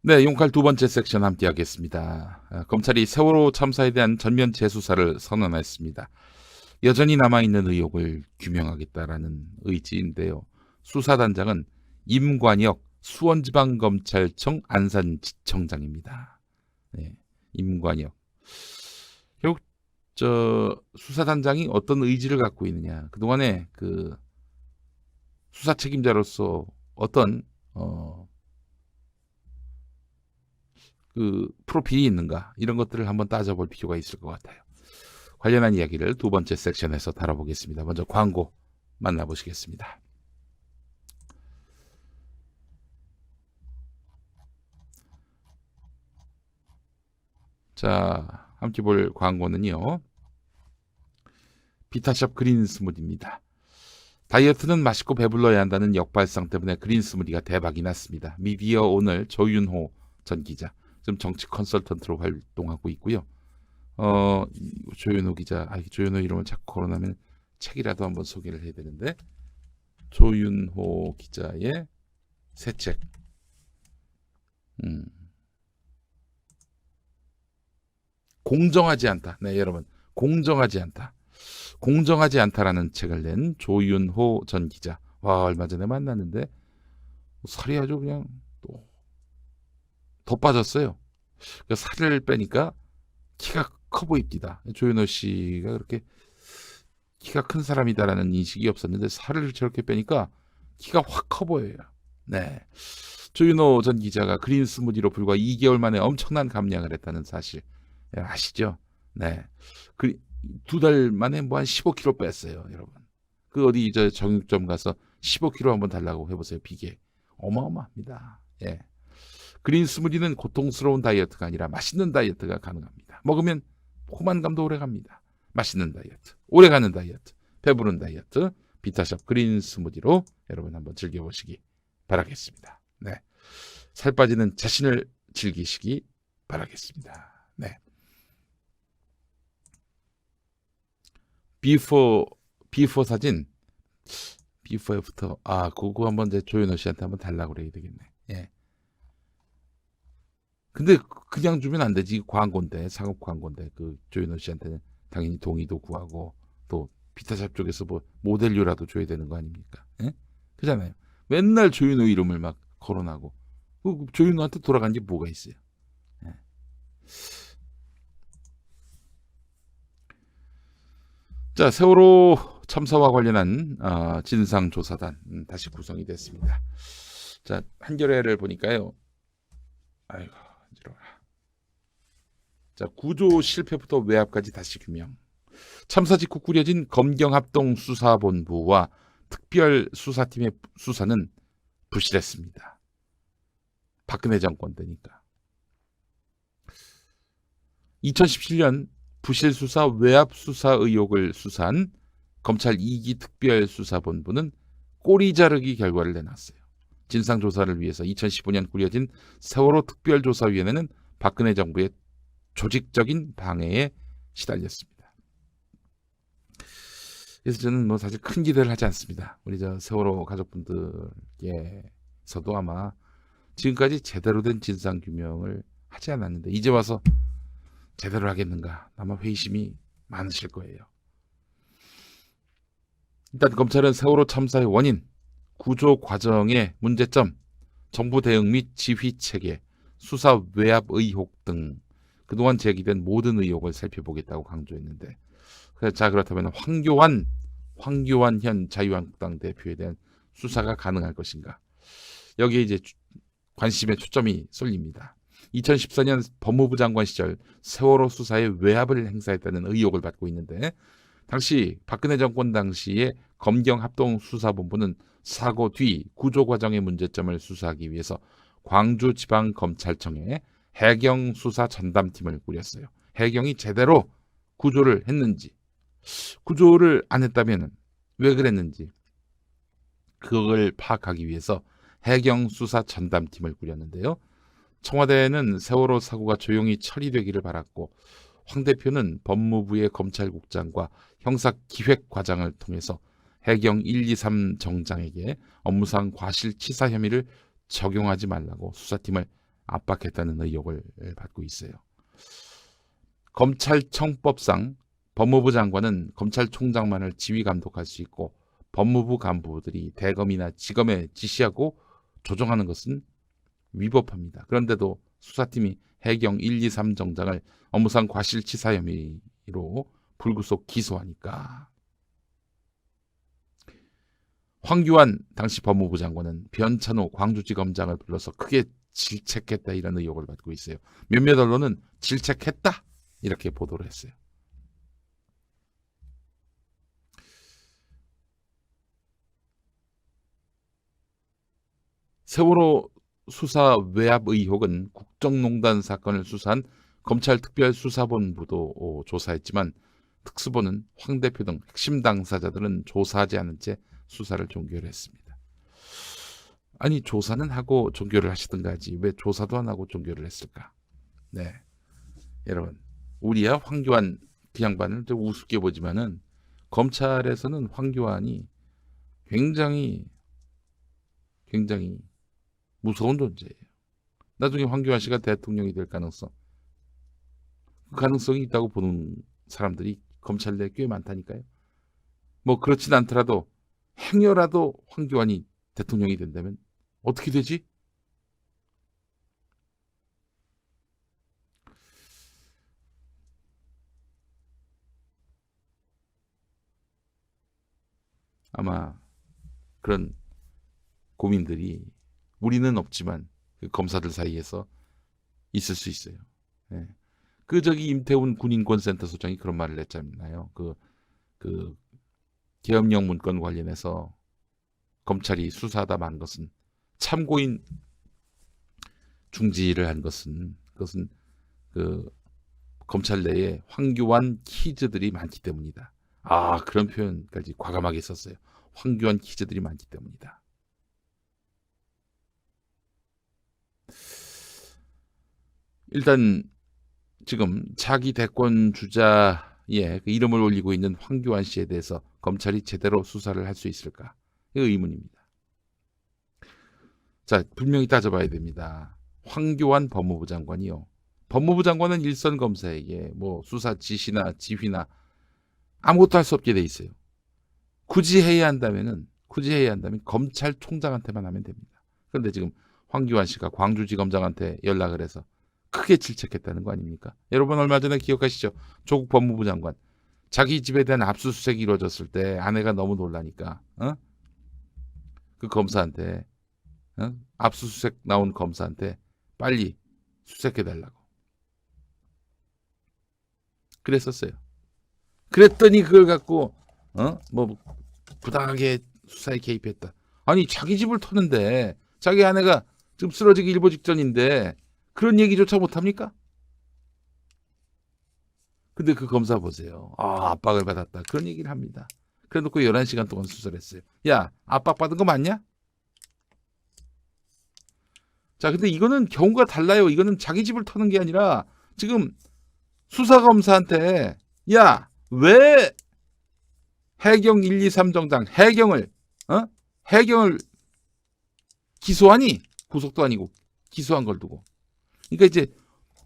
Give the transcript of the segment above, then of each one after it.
네, 용칼 두 번째 섹션 함께 하겠습니다. 검찰이 세월호 참사에 대한 전면 재수사를 선언했습니다. 여전히 남아있는 의혹을 규명하겠다라는 의지인데요. 수사단장은 임관혁 수원지방검찰청 안산지청장입니다. 네, 임관혁. 결국 저 수사단장이 어떤 의지를 갖고 있느냐. 그동안에 그 수사 책임자로서 어떤 그 프로필이 있는가 이런 것들을 한번 따져볼 필요가 있을 것 같아요. 관련한 이야기를 두 번째 섹션에서 다뤄보겠습니다. 먼저 광고 만나보시겠습니다. 자, 함께 볼 광고는요. 비타샵 그린 스무디입니다. 다이어트는 맛있고 배불러야 한다는 역발상 때문에 그린 스무디가 대박이 났습니다. 미디어 오늘 조윤호 전 기자, 지금 정치 컨설턴트로 활동하고 있고요. 조윤호 기자, 조윤호 이름을 자꾸 거론하면 책이라도 한번 소개를 해야 되는데, 조윤호 기자의 새 책, 공정하지 않다. 네, 여러분, 공정하지 않다. 공정하지 않다라는 책을 낸 조윤호 전 기자. 와, 얼마 전에 만났는데 살이 아주 그냥 또 더 빠졌어요. 살을 빼니까 키가 커 보입니다. 조윤호 씨가 그렇게 키가 큰 사람이다라는 인식이 없었는데 살을 저렇게 빼니까 키가 확 커 보여요. 네. 조윤호 전 기자가 그린 스무디로 불과 2개월 만에 엄청난 감량을 했다는 사실 아시죠? 네. 그 2달 만에 뭐 한 15kg 뺐어요, 여러분. 그 어디 저 정육점 가서 15kg 한번 달라고 해보세요. 비계 어마어마합니다. 예. 그린 스무디는 고통스러운 다이어트가 아니라 맛있는 다이어트가 가능합니다. 먹으면 포만감도 오래갑니다. 맛있는 다이어트, 오래가는 다이어트, 배부른 다이어트, 비타샵 그린 스무디로 여러분 한번 즐겨보시기 바라겠습니다. 네. 살 빠지는 자신을 즐기시기 바라겠습니다. 네. 비포 사진, 비포 애프터. 그거 한번 이제 조윤호 씨한테 한번 달라고 그래야 되겠네. 예. 근데 그냥 주면 안 되지. 광고인데, 상업 광고인데, 그 조윤호 씨한테는 당연히 동의도 구하고, 또 비타샵 쪽에서 뭐 모델료라도 줘야 되는 거 아닙니까? 예? 그잖아요. 맨날 조윤호 이름을 막 거론하고, 그 조윤호한테 돌아간 게 뭐가 있어요? 예. 자, 세월호 참사와 관련한 진상조사단 다시 구성이 됐습니다. 자, 한겨레를 보니까요. 아이고, 어지러워라. 자, 구조 실패부터 외압까지 다시 규명. 참사 직후 꾸려진 검경합동수사본부와 특별수사팀의 수사는 부실했습니다. 박근혜 정권 때니까. 2017년 부실수사 외압수사 의혹을 수사한 검찰 2기 특별수사본부는 꼬리 자르기 결과를 내놨어요. 진상조사를 위해서 2015년 꾸려진 세월호 특별조사위원회는 박근혜 정부의 조직적인 방해에 시달렸습니다. 그래서 저는 뭐 사실 큰 기대를 하지 않습니다. 우리 저 세월호 가족분들께서도 아마 지금까지 제대로 된 진상규명을 하지 않았는데 이제 와서 제대로 하겠는가 아마 회의심이 많으실 거예요. 일단 검찰은 세월호 참사의 원인, 구조 과정의 문제점, 정부 대응 및 지휘 체계, 수사 외압 의혹 등 그동안 제기된 모든 의혹을 살펴보겠다고 강조했는데, 자, 그렇다면 황교안 현 자유한국당 대표에 대한 수사가 가능할 것인가? 여기에 이제 관심의 초점이 쏠립니다. 2014년 법무부 장관 시절 세월호 수사에 외압을 행사했다는 의혹을 받고 있는데, 당시 박근혜 정권 당시에 검경합동수사본부는 사고 뒤 구조 과정의 문제점을 수사하기 위해서 광주지방검찰청에 해경수사 전담팀을 꾸렸어요. 해경이 제대로 구조를 했는지, 구조를 안 했다면 왜 그랬는지 그걸 파악하기 위해서 해경수사 전담팀을 꾸렸는데요. 청와대는 세월호 사고가 조용히 처리되기를 바랐고 황 대표는 법무부의 검찰국장과 형사기획과장을 통해서 해경 123 정장에게 업무상 과실치사 혐의를 적용하지 말라고 수사팀을 압박했다는 의혹을 받고 있어요. 검찰청법상 법무부 장관은 검찰총장만을 지휘 감독할 수 있고 법무부 간부들이 대검이나 지검에 지시하고 조정하는 것은 위법합니다. 그런데도 수사팀이 해경 1, 2, 3 정장을 업무상 과실치사 혐의로 불구속 기소하니까 황교안 당시 법무부 장관은 변찬호 광주지검장을 불러서 크게 질책했다 이런 의혹을 받고 있어요. 몇몇 언론은 질책했다 이렇게 보도를 했어요. 세월호 수사 외압 의혹은 국정농단 사건을 수사한 검찰특별수사본부도 조사했지만 특수본은 황 대표 등 핵심 당사자들은 조사하지 않은 채 수사를 종결을 했습니다. 아니 조사는 하고 종결을 하시든가 하지 왜 조사도 안 하고 종결을 했을까? 네, 여러분 우리야 황교안 그 양반을 좀 우습게 보지만은 검찰에서는 황교안이 굉장히 무서운 존재예요. 나중에 황교안 씨가 대통령이 될 가능성이 있다고 보는 사람들이 검찰 내에 꽤 많다니까요. 뭐 그렇진 않더라도 행여라도 황교안이 대통령이 된다면 어떻게 되지? 아마 그런 고민들이 우리는 없지만 그 검사들 사이에서 있을 수 있어요. 예. 그 저기 임태훈 군인권센터 소장이 그런 말을 했잖아요. 그 계엄령 문건 관련해서 검찰이 수사하다 만 것은 참고인 중지를 한 것은 그것은 그 검찰 내에 황교안 키즈들이 많기 때문이다. 아 그런 표현까지 과감하게 썼어요. 황교안 키즈들이 많기 때문이다. 일단 지금 차기 대권 주자의 그 이름을 올리고 있는 황교안 씨에 대해서 검찰이 제대로 수사를 할 수 있을까? 이거 의문입니다. 자, 분명히 따져봐야 됩니다. 황교안 법무부 장관이요. 법무부 장관은 일선 검사에게 뭐 수사 지시나 지휘나 아무것도 할 수 없게 돼 있어요. 굳이 해야 한다면 검찰총장한테만 하면 됩니다. 그런데 지금 황교안 씨가 광주지검장한테 연락을 해서 크게 질책했다는 거 아닙니까? 여러분 얼마 전에 기억하시죠? 조국 법무부 장관 자기 집에 대한 압수수색이 이루어졌을 때 아내가 너무 놀라니까 그 검사한테 압수수색 나온 검사한테 빨리 수색해달라고 그랬었어요. 그랬더니 그걸 갖고 뭐 부당하게 수사에 개입했다. 아니 자기 집을 터는데 자기 아내가 지금 쓰러지기 일보 직전인데 그런 얘기조차 못합니까? 근데 그 검사 보세요. 압박을 받았다. 그런 얘기를 합니다. 그래 놓고 11시간 동안 수사를 했어요. 야, 압박받은 거 맞냐? 자, 근데 이거는 경우가 달라요. 이거는 자기 집을 터는 게 아니라 지금 수사검사한테 야, 왜 해경 1, 2, 3 정장 해경을 기소하니? 구속도 아니고 기소한 걸 두고. 그러니까 이제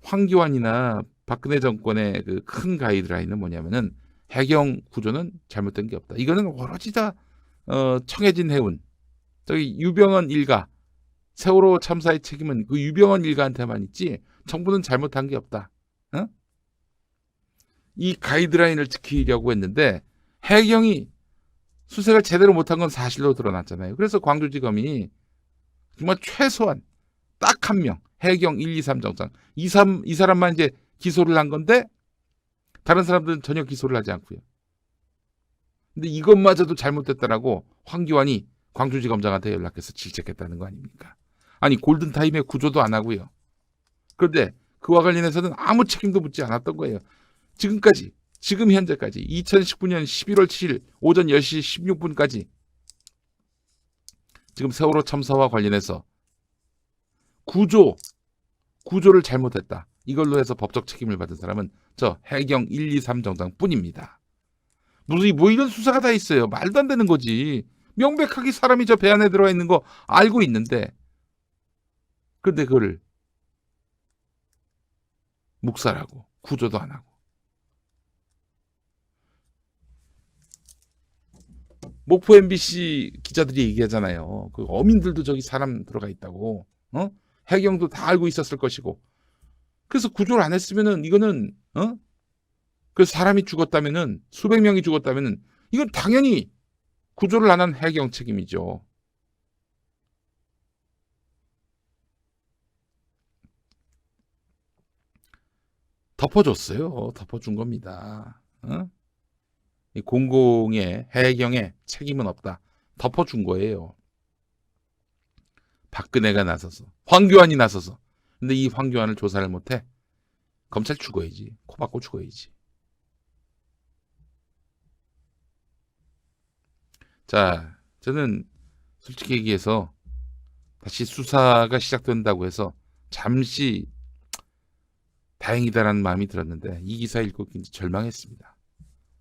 황교안이나 박근혜 정권의 그 큰 가이드라인은 뭐냐면은 해경 구조는 잘못된 게 없다. 이거는 오로지 다 청해진 해운 저기 유병헌 일가 세월호 참사의 책임은 그 유병헌 일가한테만 있지 정부는 잘못한 게 없다. 이 가이드라인을 지키려고 했는데 해경이 수색을 제대로 못한 건 사실로 드러났잖아요. 그래서 광주지검이 정말 최소한 딱 한 명 해경 1, 2, 3 정장 이 사람만 이제 기소를 한 건데 다른 사람들은 전혀 기소를 하지 않고요. 근데 이것마저도 잘못됐다라고 황교안이 광주지검장한테 연락해서 질책했다는 거 아닙니까? 아니 골든타임에 구조도 안 하고요. 그런데 그와 관련해서는 아무 책임도 묻지 않았던 거예요. 지금 현재까지 2019년 11월 7일 오전 10시 16분까지 지금 세월호 참사와 관련해서 구조를 잘못했다. 이걸로 해서 법적 책임을 받은 사람은 저 해경 1, 2, 3 정장 뿐입니다. 뭐 이런 수사가 다 있어요. 말도 안 되는 거지. 명백하게 사람이 저 배 안에 들어와 있는 거 알고 있는데 그런데 그거를 묵살하고 구조도 안 하고. 목포 MBC 기자들이 얘기하잖아요. 그 어민들도 저기 사람 들어가 있다고. 해경도 다 알고 있었을 것이고. 그래서 구조를 안 했으면은 이거는 그래서 사람이 죽었다면은 수백 명이 죽었다면은 이건 당연히 구조를 안 한 해경 책임이죠. 덮어줬어요. 덮어준 겁니다. 이 공공의 해경의 책임은 없다. 덮어준 거예요. 박근혜가 나서서, 황교안이 나서서. 근데 이 황교안을 조사를 못해? 검찰 죽어야지. 코 박고 죽어야지. 자, 저는 솔직히 얘기해서 다시 수사가 시작된다고 해서 잠시 다행이다라는 마음이 들었는데 이 기사 읽고 굉장히 절망했습니다.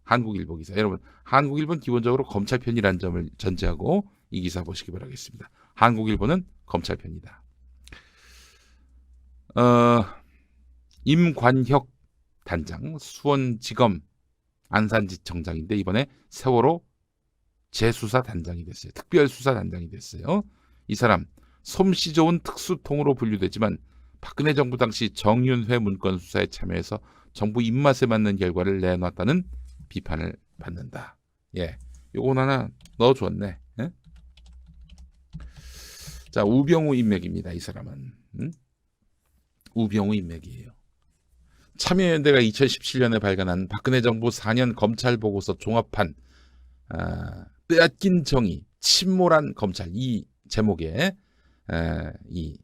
한국일보 기사. 여러분, 한국일보는 기본적으로 검찰 편이라는 점을 전제하고 이 기사 보시기 바라겠습니다. 한국일보는 검찰 편이다. 임관혁 단장, 수원지검 안산지청장인데 이번에 세월호 재수사 단장이 됐어요. 특별수사 단장이 됐어요. 이 사람 솜씨 좋은 특수통으로 분류되지만 박근혜 정부 당시 정윤회 문건 수사에 참여해서 정부 입맛에 맞는 결과를 내놨다는 비판을 받는다. 예, 요건 하나 넣어줬네. 예? 자, 우병우 인맥입니다. 이 사람은 우병우 인맥이에요. 참여연대가 2017년에 발간한 박근혜 정부 4년 검찰 보고서 종합판 빼앗긴 정의, 침몰한 검찰 이 제목의 이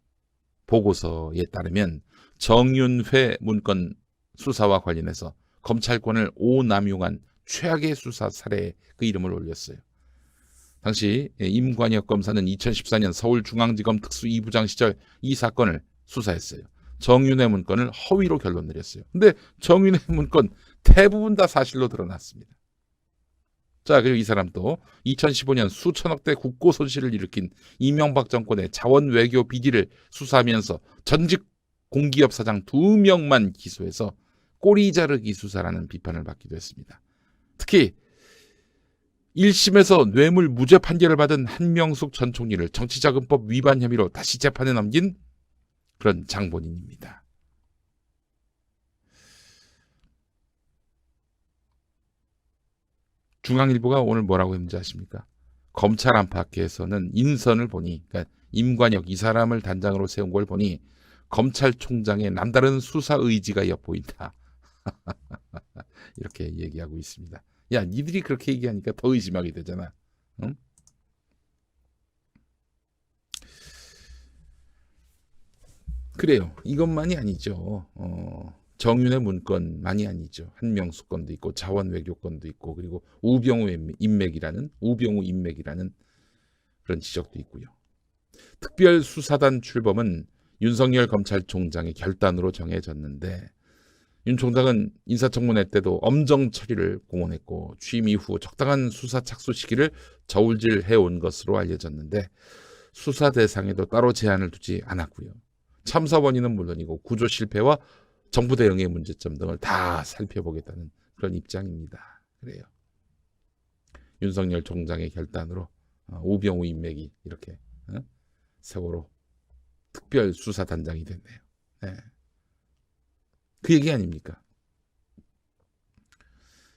보고서에 따르면 정윤회 문건 수사와 관련해서 검찰권을 오남용한 최악의 수사 사례에 그 이름을 올렸어요. 당시 임관혁 검사는 2014년 서울중앙지검 특수 2부장 시절 이 사건을 수사했어요. 정윤회 문건을 허위로 결론 내렸어요. 근데 정윤회 문건 대부분 다 사실로 드러났습니다. 자, 그리고 이 사람도 2015년 수천억대 국고 손실을 일으킨 이명박 정권의 자원 외교 비리를 수사하면서 전직 공기업 사장 2명만 기소해서 꼬리 자르기 수사라는 비판을 받기도 했습니다. 특히 1심에서 뇌물 무죄 판결을 받은 한명숙 전 총리를 정치자금법 위반 혐의로 다시 재판에 넘긴 그런 장본인입니다. 중앙일보가 오늘 뭐라고 했는지 아십니까? 검찰 안팎에서는 인선을 보니, 그러니까 임관혁 이 사람을 단장으로 세운 걸 보니 검찰총장의 남다른 수사 의지가 엿보인다. 이렇게 얘기하고 있습니다. 야, 니들이 그렇게 얘기하니까 더 의심하게 되잖아. 응? 그래요. 이것만이 아니죠. 정윤의 문건만이 아니죠. 한명숙 건도 있고 자원 외교 건도 있고 그리고 우병우 인맥이라는 그런 지적도 있고요. 특별수사단 출범은 윤석열 검찰총장의 결단으로 정해졌는데 윤 총장은 인사청문회 때도 엄정 처리를 공언했고 취임 이후 적당한 수사 착수 시기를 저울질해온 것으로 알려졌는데 수사 대상에도 따로 제한을 두지 않았고요. 참사 원인은 물론이고 구조 실패와 정부 대응의 문제점 등을 다 살펴보겠다는 그런 입장입니다. 그래요. 윤석열 총장의 결단으로 우병우 인맥이 이렇게 세월호 특별수사단장이 됐네요. 네. 그 얘기 아닙니까?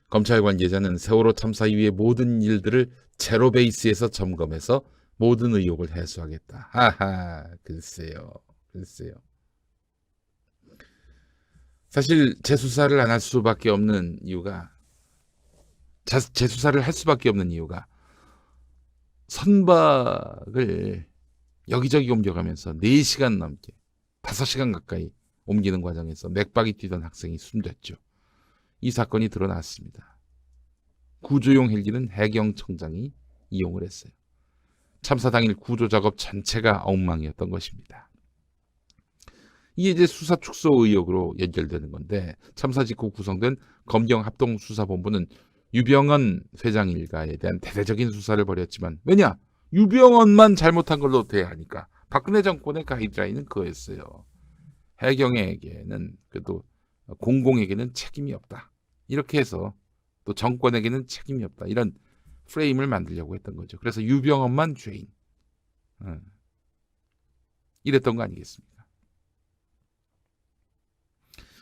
검찰 관계자는 세월호 참사 이후의 모든 일들을 제로 베이스에서 점검해서 모든 의혹을 해소하겠다. 하하, 글쎄요. 사실 재수사를 안 할 수밖에 없는 이유가 재수사를 할 수밖에 없는 이유가 선박을 여기저기 옮겨가면서 4시간 넘게 5시간 가까이 옮기는 과정에서 맥박이 뛰던 학생이 숨졌죠. 이 사건이 드러났습니다. 구조용 헬기는 해경청장이 이용을 했어요. 참사 당일 구조작업 전체가 엉망이었던 것입니다. 이게 이제 수사 축소 의혹으로 연결되는 건데 참사 직후 구성된 검경합동수사본부는 유병언 회장 일가에 대한 대대적인 수사를 벌였지만 왜냐? 유병언만 잘못한 걸로 돼야 하니까 박근혜 정권의 가이드라인은 그거였어요. 해경에게는 그래도 공공에게는 책임이 없다. 이렇게 해서 또 정권에게는 책임이 없다. 이런 프레임을 만들려고 했던 거죠. 그래서 유병헌만 죄인. 이랬던 거 아니겠습니까?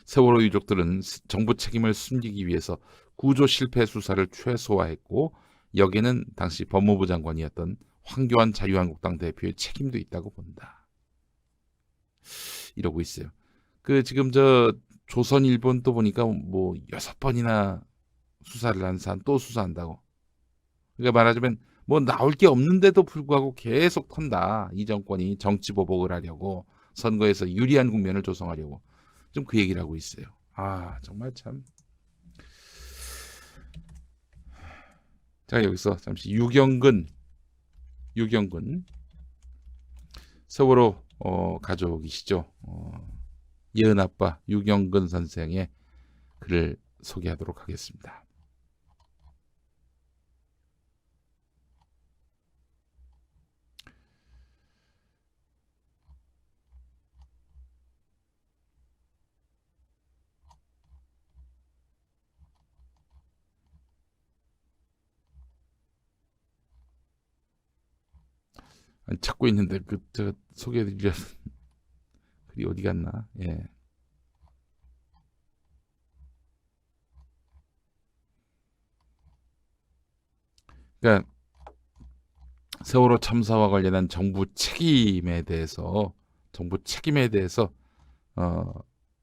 세월호 유족들은 정부 책임을 숨기기 위해서 구조 실패 수사를 최소화했고 여기에는 당시 법무부 장관이었던 황교안 자유한국당 대표의 책임도 있다고 본다. 이러고 있어요. 그 지금 저 조선일본 또 보니까 뭐 6번이나 수사를 한 사람 또 수사한다고. 그러니까 말하자면 뭐 나올 게 없는데도 불구하고 계속 턴다. 이 정권이 정치 보복을 하려고 선거에서 유리한 국면을 조성하려고 좀 그 얘기를 하고 있어요. 아 정말 참. 자 여기서 잠시 유경근 세월호 가족이시죠. 예은아빠 유경근 선생의 글을 소개하도록 하겠습니다. 찾고 있는데 제가 소개해드리려는 글이 어디 갔나? 예. 그러니까 세월호 참사와 관련한 정부 책임에 대해서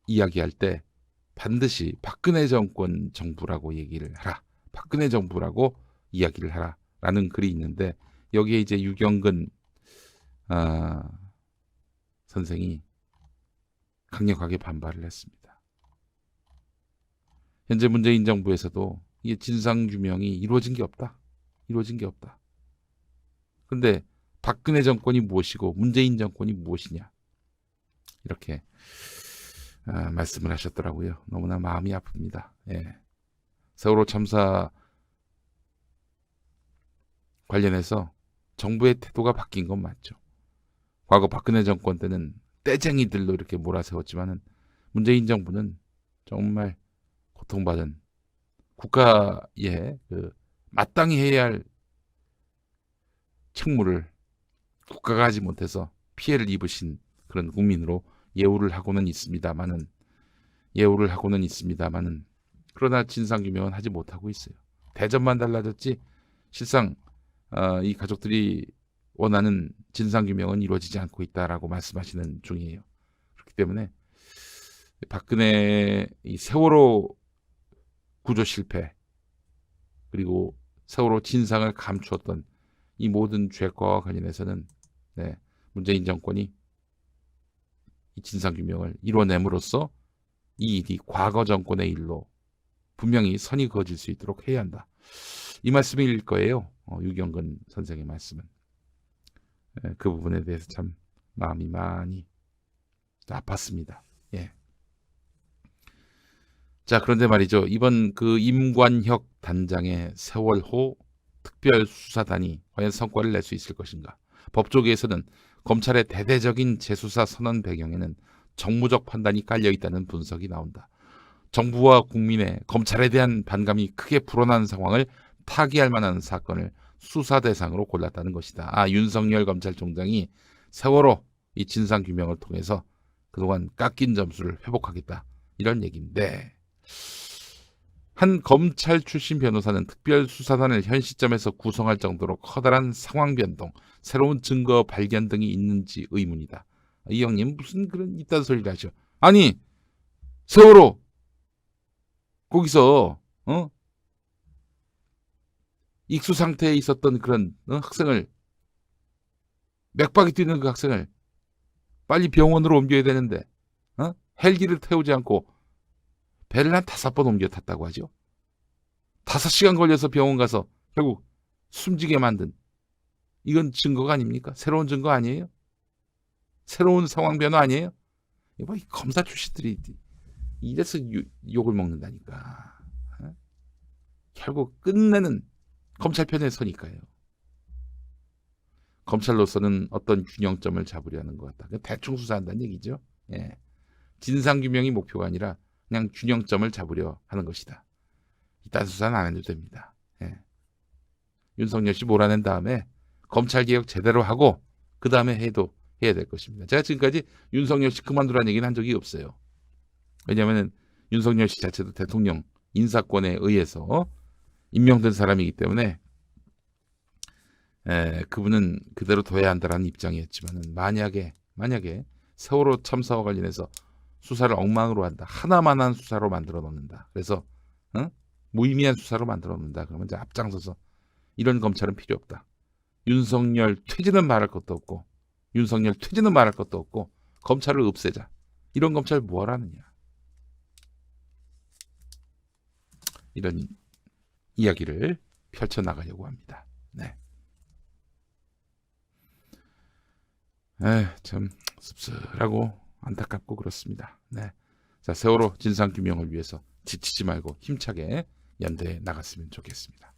이야기할 때 반드시 박근혜 정권 정부라고 얘기를 하라. 박근혜 정부라고 이야기를 하라라는 글이 있는데 여기에 이제 유경근 선생이 강력하게 반발을 했습니다. 현재 문재인 정부에서도 이게 진상규명이 이루어진 게 없다. 그런데 박근혜 정권이 무엇이고 문재인 정권이 무엇이냐 이렇게 말씀을 하셨더라고요. 너무나 마음이 아픕니다. 예. 세월호 참사 관련해서 정부의 태도가 바뀐 건 맞죠. 과거 박근혜 정권 때는 떼쟁이들로 이렇게 몰아세웠지만은 문재인 정부는 정말 고통받은 국가에 마땅히 해야 할 책무를 국가가 하지 못해서 피해를 입으신 그런 국민으로 예우를 하고는 있습니다만은 그러나 진상규명은 하지 못하고 있어요. 대접만 달라졌지 실상 이 가족들이 원하는 진상규명은 이루어지지 않고 있다라고 말씀하시는 중이에요. 그렇기 때문에 박근혜 이 세월호 구조 실패 그리고 세월호 진상을 감추었던 이 모든 죄과와 관련해서는 문재인 정권이 이 진상규명을 이뤄냄으로써 이 일이 과거 정권의 일로 분명히 선이 그어질 수 있도록 해야 한다. 이 말씀일 거예요. 유경근 선생의 말씀은. 그 부분에 대해서 참 마음이 많이 아팠습니다. 예. 자, 그런데 말이죠. 이번 그 임관혁 단장의 세월호 특별수사단이 과연 성과를 낼 수 있을 것인가? 법조계에서는 검찰의 대대적인 재수사 선언 배경에는 정무적 판단이 깔려 있다는 분석이 나온다. 정부와 국민의 검찰에 대한 반감이 크게 불어난 상황을 타개할 만한 사건을 수사 대상으로 골랐다는 것이다. 윤석열 검찰총장이 세월호 이 진상규명을 통해서 그동안 깎인 점수를 회복하겠다. 이런 얘기인데 한 검찰 출신 변호사는 특별수사단을 현 시점에서 구성할 정도로 커다란 상황 변동, 새로운 증거 발견 등이 있는지 의문이다. 이 형님 무슨 그런 이딴 소리를 하셔. 아니 세월호 거기서 익수 상태에 있었던 그런 학생을 맥박이 뛰는 그 학생을 빨리 병원으로 옮겨야 되는데 헬기를 태우지 않고 배를 한 5번 옮겨 탔다고 하죠. 5시간 걸려서 병원 가서 결국 숨지게 만든 이건 증거가 아닙니까? 새로운 증거 아니에요? 새로운 상황 변화 아니에요? 이거 검사 출신들이 이래서 욕을 먹는다니까. 결국 끝내는 검찰 편에 서니까요. 검찰로서는 어떤 균형점을 잡으려는 것 같다. 대충 수사한다는 얘기죠. 예. 진상규명이 목표가 아니라 그냥 균형점을 잡으려 하는 것이다. 이딴 수사는 안 해도 됩니다. 예. 윤석열 씨 몰아낸 다음에 검찰개혁 제대로 하고 그 다음에 해야 될 것입니다. 제가 지금까지 윤석열 씨 그만두라는 얘기는 한 적이 없어요. 왜냐하면 윤석열 씨 자체도 대통령 인사권에 의해서 임명된 사람이기 때문에 그분은 그대로 둬야 한다라는 입장이었지만 만약에 세월호 참사와 관련해서 수사를 엉망으로 한다. 하나만한 수사로 만들어 놓는다. 그래서 무의미한 수사로 만들어 놓는다. 그러면 이제 앞장서서 이런 검찰은 필요 없다. 윤석열 퇴진은 말할 것도 없고 검찰을 없애자. 이런 검찰 뭐 하라느냐. 이런 이야기를 펼쳐나가려고 합니다. 네. 참 씁쓸하고 안타깝고 그렇습니다. 네. 자, 세월호 진상규명을 위해서 지치지 말고 힘차게 연대해 나갔으면 좋겠습니다.